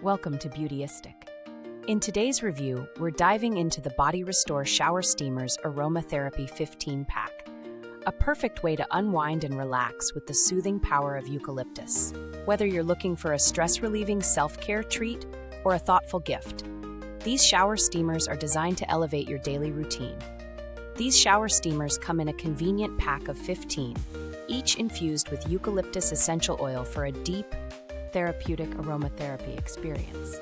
Welcome to Beautyistic. In today's review, we're diving into the Body Restore Shower Steamer's Aromatherapy 15-pack, a perfect way to unwind and relax with the soothing power of eucalyptus. Whether you're looking for a stress-relieving self-care treat or a thoughtful gift, these shower steamers are designed to elevate your daily routine. These shower steamers come in a convenient pack of 15, each infused with eucalyptus essential oil for a deep, therapeutic aromatherapy experience.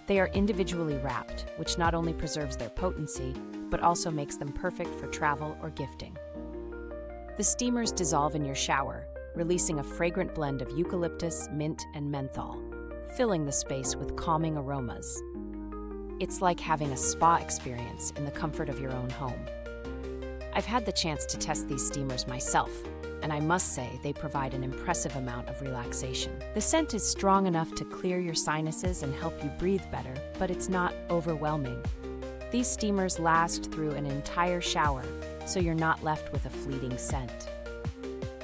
They are individually wrapped, which not only preserves their potency, but also makes them perfect for travel or gifting. The steamers dissolve in your shower, releasing a fragrant blend of eucalyptus, mint, and menthol, filling the space with calming aromas. It's like having a spa experience in the comfort of your own home. I've had the chance to test these steamers myself, and I must say they provide an impressive amount of relaxation. The scent is strong enough to clear your sinuses and help you breathe better, but it's not overwhelming. These steamers last through an entire shower, so you're not left with a fleeting scent.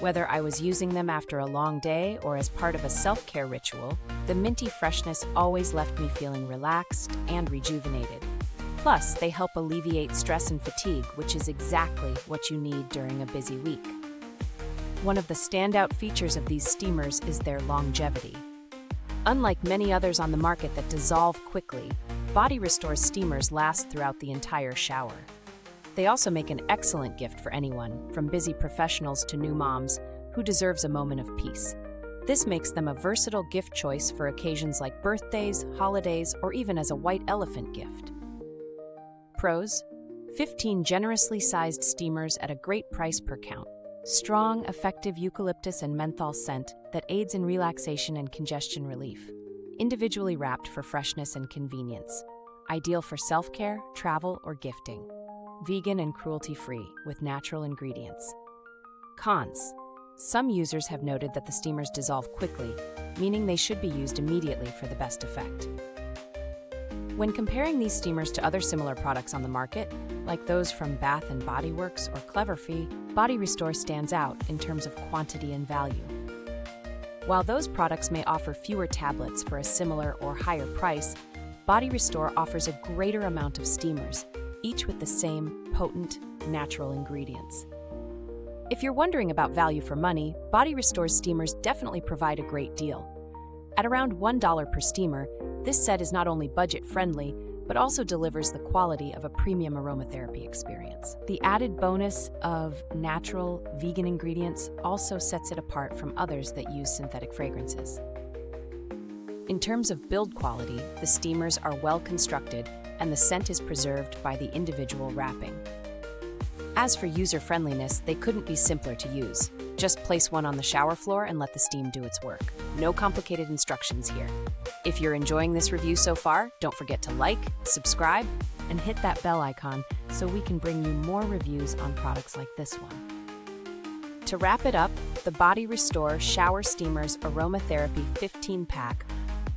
Whether I was using them after a long day or as part of a self-care ritual, the minty freshness always left me feeling relaxed and rejuvenated. Plus, they help alleviate stress and fatigue, which is exactly what you need during a busy week. One of the standout features of these steamers is their longevity. Unlike many others on the market that dissolve quickly, Body Restore's steamers last throughout the entire shower. They also make an excellent gift for anyone, from busy professionals to new moms, who deserves a moment of peace. This makes them a versatile gift choice for occasions like birthdays, holidays, or even as a white elephant gift. Pros: 15 generously sized steamers at a great price per count. Strong, effective eucalyptus and menthol scent that aids in relaxation and congestion relief. Individually wrapped for freshness and convenience. Ideal for self-care, travel, or gifting. Vegan and cruelty-free with natural ingredients. Cons: some users have noted that the steamers dissolve quickly, meaning they should be used immediately for the best effect. When comparing these steamers to other similar products on the market, like those from Bath & Body Works or Cleverfee, Body Restore stands out in terms of quantity and value. While those products may offer fewer tablets for a similar or higher price, Body Restore offers a greater amount of steamers, each with the same potent, natural ingredients. If you're wondering about value for money, Body Restore's steamers definitely provide a great deal. At around $1 per steamer, this set is not only budget-friendly, but also delivers the quality of a premium aromatherapy experience. The added bonus of natural, vegan ingredients also sets it apart from others that use synthetic fragrances. In terms of build quality, the steamers are well constructed and the scent is preserved by the individual wrapping. As for user-friendliness, they couldn't be simpler to use. Just place one on the shower floor and let the steam do its work. No complicated instructions here. If you're enjoying this review so far, don't forget to like, subscribe, and hit that bell icon so we can bring you more reviews on products like this one. To wrap it up, the Body Restore Shower Steamers Aromatherapy 15-pack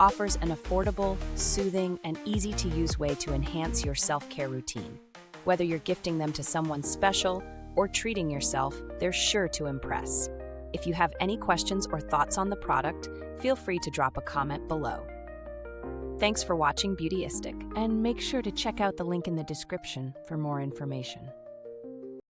offers an affordable, soothing, and easy-to-use way to enhance your self-care routine. Whether you're gifting them to someone special or treating yourself, they're sure to impress. If you have any questions or thoughts on the product, feel free to drop a comment below. Thanks for watching Beautyistic, and make sure to check out the link in the description for more information.